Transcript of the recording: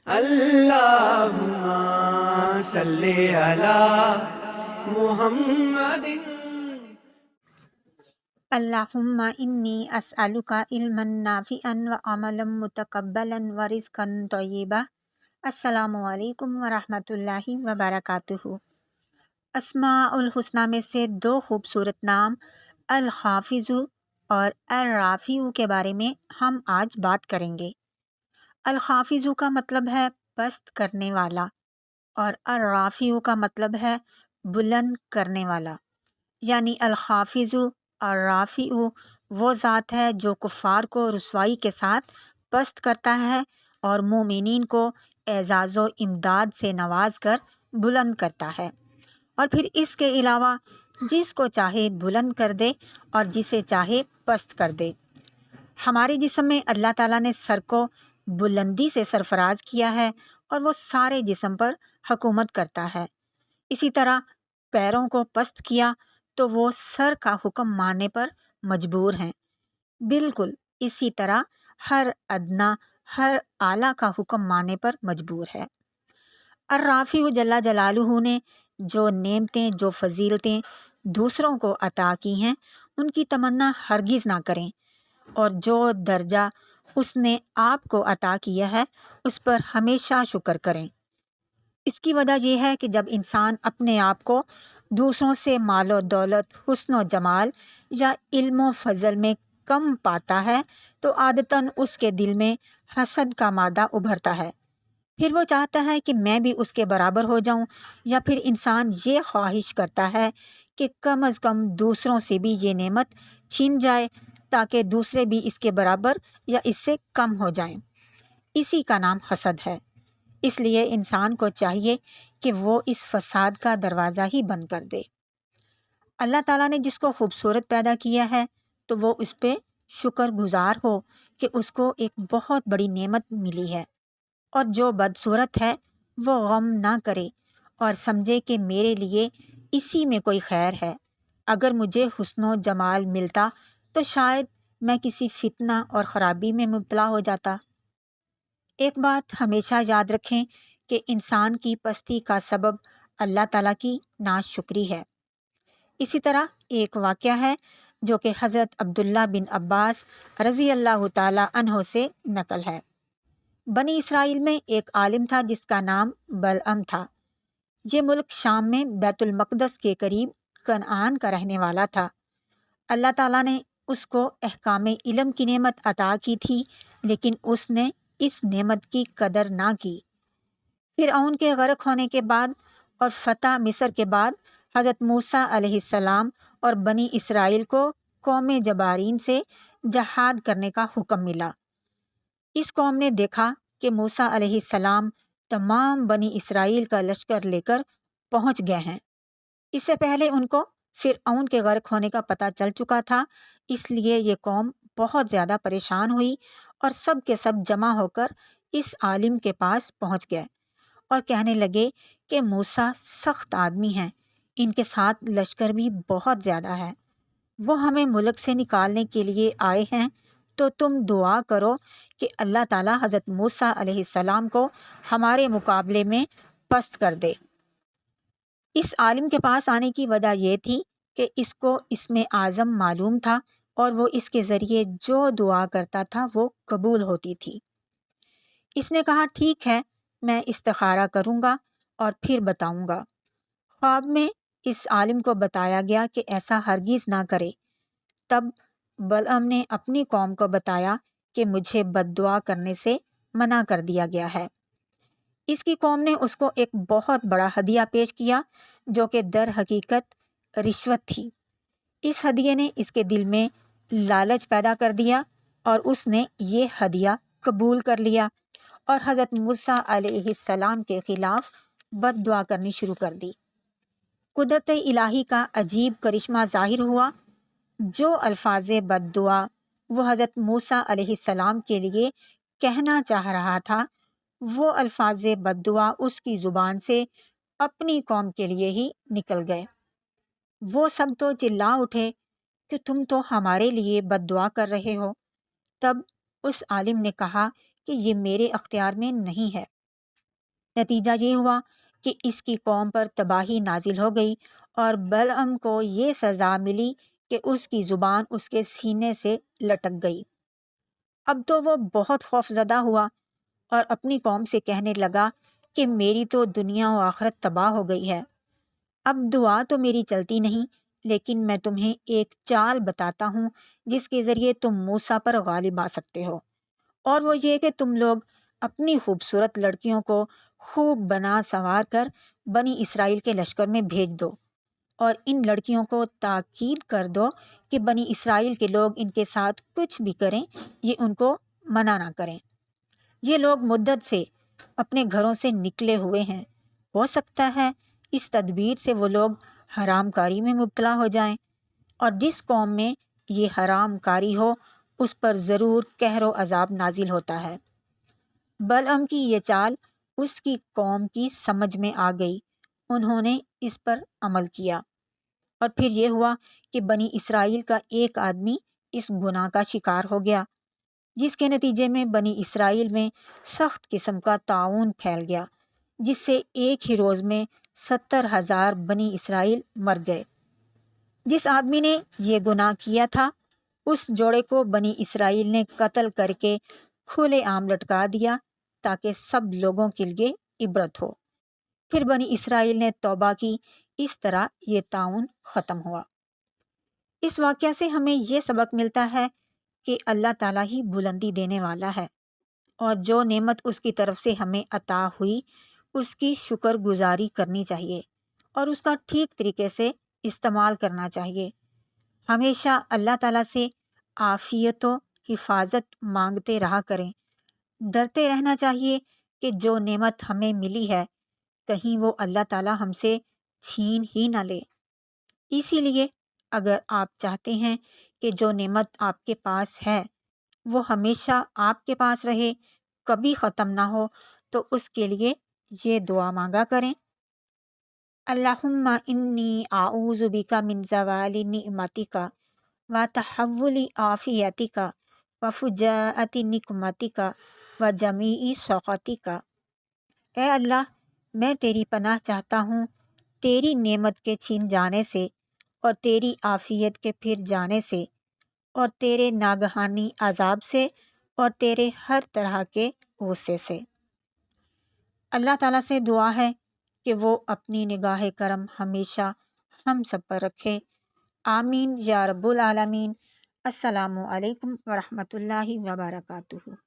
اللہم صلی علی محمد۔ اللہم انی اسألک علما نافعا وعملا متقبلا ورزقا طیبا۔ السلام علیکم ورحمۃ اللہ وبرکاتہ۔ اسماء الحسنی میں سے دو خوبصورت نام الخافض اور الرافع کے بارے میں ہم آج بات کریں گے۔ الخافض کا مطلب ہے پست کرنے والا اور الرافع کا مطلب ہے بلند کرنے والا، یعنی الخافض اور رافع وہ ذات ہے جو کفار کو رسوائی کے ساتھ پست کرتا ہے اور مومنین کو اعزاز و امداد سے نواز کر بلند کرتا ہے، اور پھر اس کے علاوہ جس کو چاہے بلند کر دے اور جسے چاہے پست کر دے۔ ہمارے جسم میں اللہ تعالیٰ نے سر کو بلندی سے سرفراز کیا ہے اور وہ سارے جسم پر حکومت کرتا ہے۔ اسی طرح پیروں کو پست کیا تو وہ سر کا حکم ماننے پر مجبور ہیں۔ بالکل اسی طرح ہر ادنا ہر اعلیٰ کا حکم ماننے پر مجبور ہے۔ الرافع جل جلالہ نے جو نعمتیں جو فضیلتیں دوسروں کو عطا کی ہیں ان کی تمنا ہرگز نہ کریں، اور جو درجہ اس نے آپ کو عطا کیا ہے اس پر ہمیشہ شکر کریں۔ اس کی وجہ یہ ہے کہ جب انسان اپنے آپ کو دوسروں سے مال و دولت، حسن و جمال یا علم و فضل میں کم پاتا ہے تو عادتاً اس کے دل میں حسد کا مادہ ابھرتا ہے، پھر وہ چاہتا ہے کہ میں بھی اس کے برابر ہو جاؤں، یا پھر انسان یہ خواہش کرتا ہے کہ کم از کم دوسروں سے بھی یہ نعمت چھین جائے تاکہ دوسرے بھی اس کے برابر یا اس سے کم ہو جائیں۔ اسی کا نام حسد ہے۔ اس لیے انسان کو چاہیے کہ وہ اس فساد کا دروازہ ہی بند کر دے۔ اللہ تعالیٰ نے جس کو خوبصورت پیدا کیا ہے تو وہ اس پہ شکر گزار ہو کہ اس کو ایک بہت بڑی نعمت ملی ہے، اور جو بدصورت ہے وہ غم نہ کرے اور سمجھے کہ میرے لیے اسی میں کوئی خیر ہے۔ اگر مجھے حسن و جمال ملتا تو شاید میں کسی فتنہ اور خرابی میں مبتلا ہو جاتا۔ ایک بات ہمیشہ یاد رکھیں کہ انسان کی پستی کا سبب اللہ تعالیٰ کی ناشکری ہے۔ اسی طرح ایک واقعہ ہے جو کہ حضرت عبداللہ بن عباس رضی اللہ تعالیٰ عنہ سے نقل ہے۔ بنی اسرائیل میں ایک عالم تھا جس کا نام بلعم تھا۔ یہ ملک شام میں بیت المقدس کے قریب کنعان کا رہنے والا تھا۔ اللہ تعالیٰ نے اس کو احکام علم کی نعمت عطا کی تھی، لیکن اس نے اس نعمت کی قدر نہ کی۔ فرعون کے غرق ہونے کے بعد اور فتح مصر کے بعد حضرت موسیٰ علیہ السلام اور بنی اسرائیل کو قوم جبارین سے جہاد کرنے کا حکم ملا۔ اس قوم نے دیکھا کہ موسیٰ علیہ السلام تمام بنی اسرائیل کا لشکر لے کر پہنچ گئے ہیں۔ اس سے پہلے ان کو فرعون کے غرق ہونے کا پتہ چل چکا تھا، اس لیے یہ قوم بہت زیادہ پریشان ہوئی اور سب کے سب جمع ہو کر اس عالم کے پاس پہنچ گئے اور کہنے لگے کہ موسیٰ سخت آدمی ہیں، ان کے ساتھ لشکر بھی بہت زیادہ ہے، وہ ہمیں ملک سے نکالنے کے لیے آئے ہیں، تو تم دعا کرو کہ اللہ تعالیٰ حضرت موسیٰ علیہ السلام کو ہمارے مقابلے میں پست کر دے۔ اس عالم کے پاس آنے کی وجہ یہ تھی کہ اس کو اسم اعظم معلوم تھا اور وہ اس کے ذریعے جو دعا کرتا تھا وہ قبول ہوتی تھی۔ اس نے کہا ٹھیک ہے، میں استخارہ کروں گا اور پھر بتاؤں گا۔ خواب میں اس عالم کو بتایا گیا کہ ایسا ہرگز نہ کرے۔ تب بلعم نے اپنی قوم کو بتایا کہ مجھے بد دعا کرنے سے منع کر دیا گیا ہے۔ اس کی قوم نے اس کو ایک بہت بڑا ہدیہ پیش کیا جو کہ در حقیقت رشوت تھی۔ اس ہدیے نے اس کے دل میں لالچ پیدا کر دیا اور اس نے یہ ہدیہ قبول کر لیا اور حضرت موسیٰ علیہ السلام کے خلاف بد دعا کرنی شروع کر دی۔ قدرت الہی کا عجیب کرشمہ ظاہر ہوا۔ جو الفاظ بد دعا وہ حضرت موسیٰ علیہ السلام کے لیے کہنا چاہ رہا تھا، وہ الفاظ بد دعا اس کی زبان سے اپنی قوم کے لیے ہی نکل گئے۔ وہ سب تو چلا اٹھے کہ تم تو ہمارے لیے بد دعا کر رہے ہو۔ تب اس عالم نے کہا کہ یہ میرے اختیار میں نہیں ہے، نتیجہ یہ ہوا کہ اس کی قوم پر تباہی نازل ہو گئی اور بلعم کو یہ سزا ملی کہ اس کی زبان اس کے سینے سے لٹک گئی۔ اب تو وہ بہت خوف زدہ ہوا اور اپنی قوم سے کہنے لگا کہ میری تو دنیا و آخرت تباہ ہو گئی ہے۔ اب دعا تو میری چلتی نہیں، لیکن میں تمہیں ایک چال بتاتا ہوں جس کے ذریعے تم موسیٰ پر غالب آ سکتے ہو، اور وہ یہ کہ تم لوگ اپنی خوبصورت لڑکیوں کو خوب بنا سنوار کر بنی اسرائیل کے لشکر میں بھیج دو، اور ان لڑکیوں کو تاکید کر دو کہ بنی اسرائیل کے لوگ ان کے ساتھ کچھ بھی کریں یہ ان کو منع نہ کریں۔ یہ لوگ مدت سے اپنے گھروں سے نکلے ہوئے ہیں، ہو سکتا ہے اس تدبیر سے وہ لوگ حرام کاری میں مبتلا ہو جائیں، اور جس قوم میں یہ حرام کاری ہو اس پر ضرور قہر و عذاب نازل ہوتا ہے۔ بلعم کی یہ چال اس کی قوم کی سمجھ میں آ گئی، انہوں نے اس پر عمل کیا، اور پھر یہ ہوا کہ بنی اسرائیل کا ایک آدمی اس گناہ کا شکار ہو گیا، جس کے نتیجے میں بنی اسرائیل میں سخت قسم کا طاعون پھیل گیا، جس سے ایک ہی روز میں 70,000 بنی اسرائیل مر گئے۔ جس آدمی نے یہ گناہ کیا تھا اس جوڑے کو بنی اسرائیل نے قتل کر کے کھلے عام لٹکا دیا تاکہ سب لوگوں کے لیے عبرت ہو۔ پھر بنی اسرائیل نے توبہ کی، اس طرح یہ طاعون ختم ہوا۔ اس واقعہ سے ہمیں یہ سبق ملتا ہے کہ اللہ تعالیٰ ہی بلندی دینے والا ہے، اور جو نعمت اس کی طرف سے ہمیں عطا ہوئی اس کی شکر گزاری کرنی چاہیے اور اس کا ٹھیک طریقے سے استعمال کرنا چاہیے۔ ہمیشہ اللہ تعالیٰ سے عافیت و حفاظت مانگتے رہا کریں، ڈرتے رہنا چاہیے کہ جو نعمت ہمیں ملی ہے کہیں وہ اللہ تعالیٰ ہم سے چھین ہی نہ لے۔ اسی لیے اگر آپ چاہتے ہیں کہ جو نعمت آپ کے پاس ہے وہ ہمیشہ آپ کے پاس رہے، کبھی ختم نہ ہو، تو اس کے لیے یہ دعا مانگا کریں: اللہم انی اعوذ بک من زوال نعمتک وتحول عافیتک وفجاءۃ نقمتک وجمیع سخطک۔ اے اللہ، میں تیری پناہ چاہتا ہوں تیری نعمت کے چھین جانے سے، اور تیری عافیت کے پھر جانے سے، اور تیرے ناگہانی عذاب سے، اور تیرے ہر طرح کے غصے سے۔ اللہ تعالیٰ سے دعا ہے کہ وہ اپنی نگاہ کرم ہمیشہ ہم سب پر رکھے۔ آمین یا رب العالمین۔ السلام علیکم ورحمۃ اللہ وبرکاتہ۔